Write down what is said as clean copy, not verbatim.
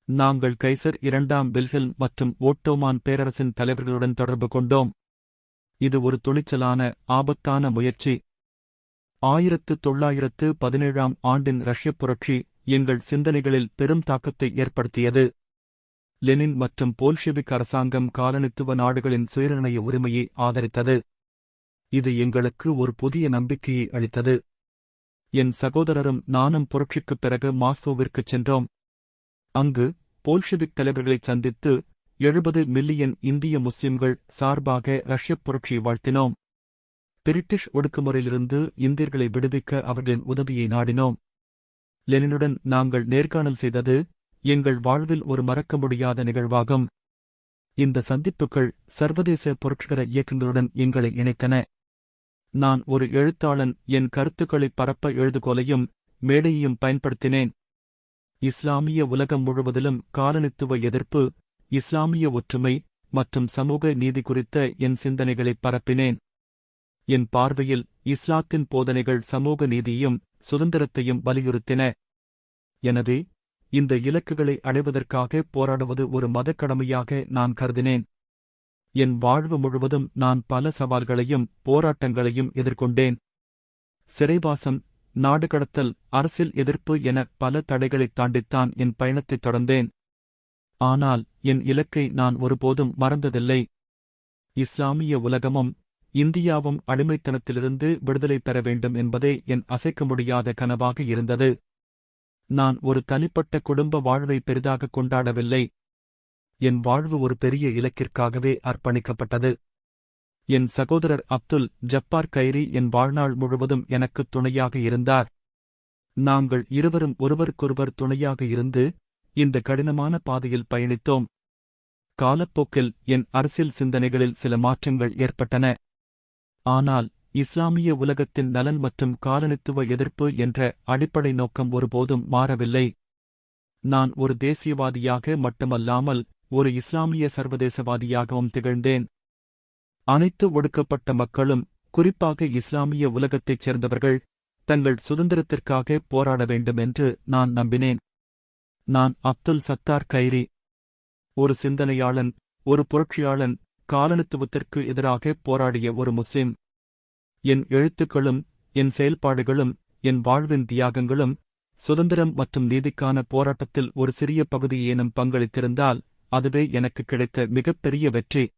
நாங்கள் கைசர் இரண்டாம் வில்ஹெல்ம் மற்றும் ஓட்டோமான் பேரரசின் தலைவர்களுடன் தொடர்பு கொண்டோம். இது ஒரு துணிச்சலான, ஆபத்தான முயற்சி. 1917ஆம் ஆண்டின் ரஷ்யப் புரட்சி எங்கள் சிந்தனைகளில் பெரும் தாக்கத்தை ஏற்படுத்தியது. லெனின் மற்றும் போல்ஷெவிக் அரசாங்கம் காலனித்துவ நாடுகளின் சுயநிர்ணய உரிமையை ஆதரித்தது. இது எங்களுக்கு ஒரு புதிய நம்பிக்கையை அளித்தது. என் சகோதரரும் நானும் புரட்சிக்குப் பிறகு மாஸ்கோவிற்குச் சென்றோம். அங்கு போல்ஷெவிக் தலைவர்களைச் சந்தித்து 70 மில்லியன் இந்திய முஸ்லிம்கள் சார்பாக ரஷ்யப் புரட்சியை வாழ்த்தினோம். பிரிட்டிஷ் ஒடுக்குமுறையிலிருந்து இந்தியர்களை விடுவிக்க அவர்களின் உதவியை நாடினோம். லெனினுடன் நாங்கள் நேர்காணல் செய்தது எங்கள் வாழ்வில் ஒரு மறக்க முடியாத நிகழ்வாகும். இந்த சந்திப்புகள் சர்வதேச புரட்சிகர இயக்கங்களுடன் எங்களை இணைத்தன. நான் ஒரு எழுத்தாளன், என் கருத்துக்களைப் பரப்ப எழுதுகோலையும் மேடையையும் பயன்படுத்தினேன். இஸ்லாமிய உலகம் முழுவதிலும் காலனித்துவ எதிர்ப்பு, இஸ்லாமிய ஒற்றுமை மற்றும் சமூக நீதி குறித்த என் சிந்தனைகளைப் பரப்பினேன். என் பார்வையில் இஸ்லாத்தின் போதனைகள் சமூக நீதியையும் சுதந்திரத்தையும் வலியுறுத்தின. எனவே இந்த இலக்குகளை அடைவதற்காக போராடுவது ஒரு மதக்கடமையாக நான் கருதினேன். என் வாழ்வு முழுவதும் நான் பல சவால்களையும் போராட்டங்களையும் எதிர்கொண்டேன். சிறைவாசம், நாடு கடத்தல், அரசியல் எதிர்ப்பு என பல தடைகளைத் தாண்டித்தான் என் பயணத்தைத் தொடர்ந்தேன். ஆனால் என் இலக்கை நான் ஒருபோதும் மறந்ததில்லை. இஸ்லாமிய உலகமும் இந்தியாவும் அடிமைத்தனத்திலிருந்து விடுதலை பெற வேண்டும் என்பதே என் அசைக்க முடியாத கனவாக இருந்தது. நான் ஒரு தனிப்பட்ட குடும்ப வாழ்வை பெரிதாக கொண்டாடவில்லை. என் வாழ்வு ஒரு பெரிய இலக்கிற்காகவே அர்ப்பணிக்கப்பட்டது. என் சகோதரர் அப்துல் ஜப்பார் கைரி என் வாழ்நாள் முழுவதும் எனக்குத் துணையாக இருந்தார். நாங்கள் இருவரும் ஒருவருக்கொருவர் துணையாக இருந்து இந்த கடினமான பாதையில் பயணித்தோம். காலப்போக்கில் என் அரசியல் சிந்தனைகளில் சில மாற்றங்கள் ஏற்பட்டன. ஆனால் இஸ்லாமிய உலகத்தின் நலன் மற்றும் காலனித்துவ எதிர்ப்பு என்ற அடிப்படை நோக்கம் ஒருபோதும் மாறவில்லை. நான் ஒரு தேசியவாதியாக மட்டுமல்லாமல் ஒரு இஸ்லாமிய சர்வதேசவாதியாகவும் திகழ்ந்தேன். அனைத்து ஒடுக்கப்பட்ட மக்களும், குறிப்பாக இஸ்லாமிய உலகத்தைச் சேர்ந்தவர்கள், தங்கள் சுதந்திரத்திற்காக போராட வேண்டும் என்று நான் நம்பினேன். நான் அப்துல் சத்தார் கைரி, ஒரு சிந்தனையாளன், ஒரு புரட்சியாளன், காலனித்துவத்திற்கு எதிராக போராடிய ஒரு முஸ்லிம். என் எழுத்துக்களும் என் செயல்பாடுகளும் என் வாழ்வின் தியாகங்களும் சுதந்திரம் மற்றும் நீதிக்கான போராட்டத்தில் ஒரு சிறிய பகுதியேனும் பங்களித்திருந்தால் அதுவே எனக்கு கிடைத்த மிகப்பெரிய வெற்றி.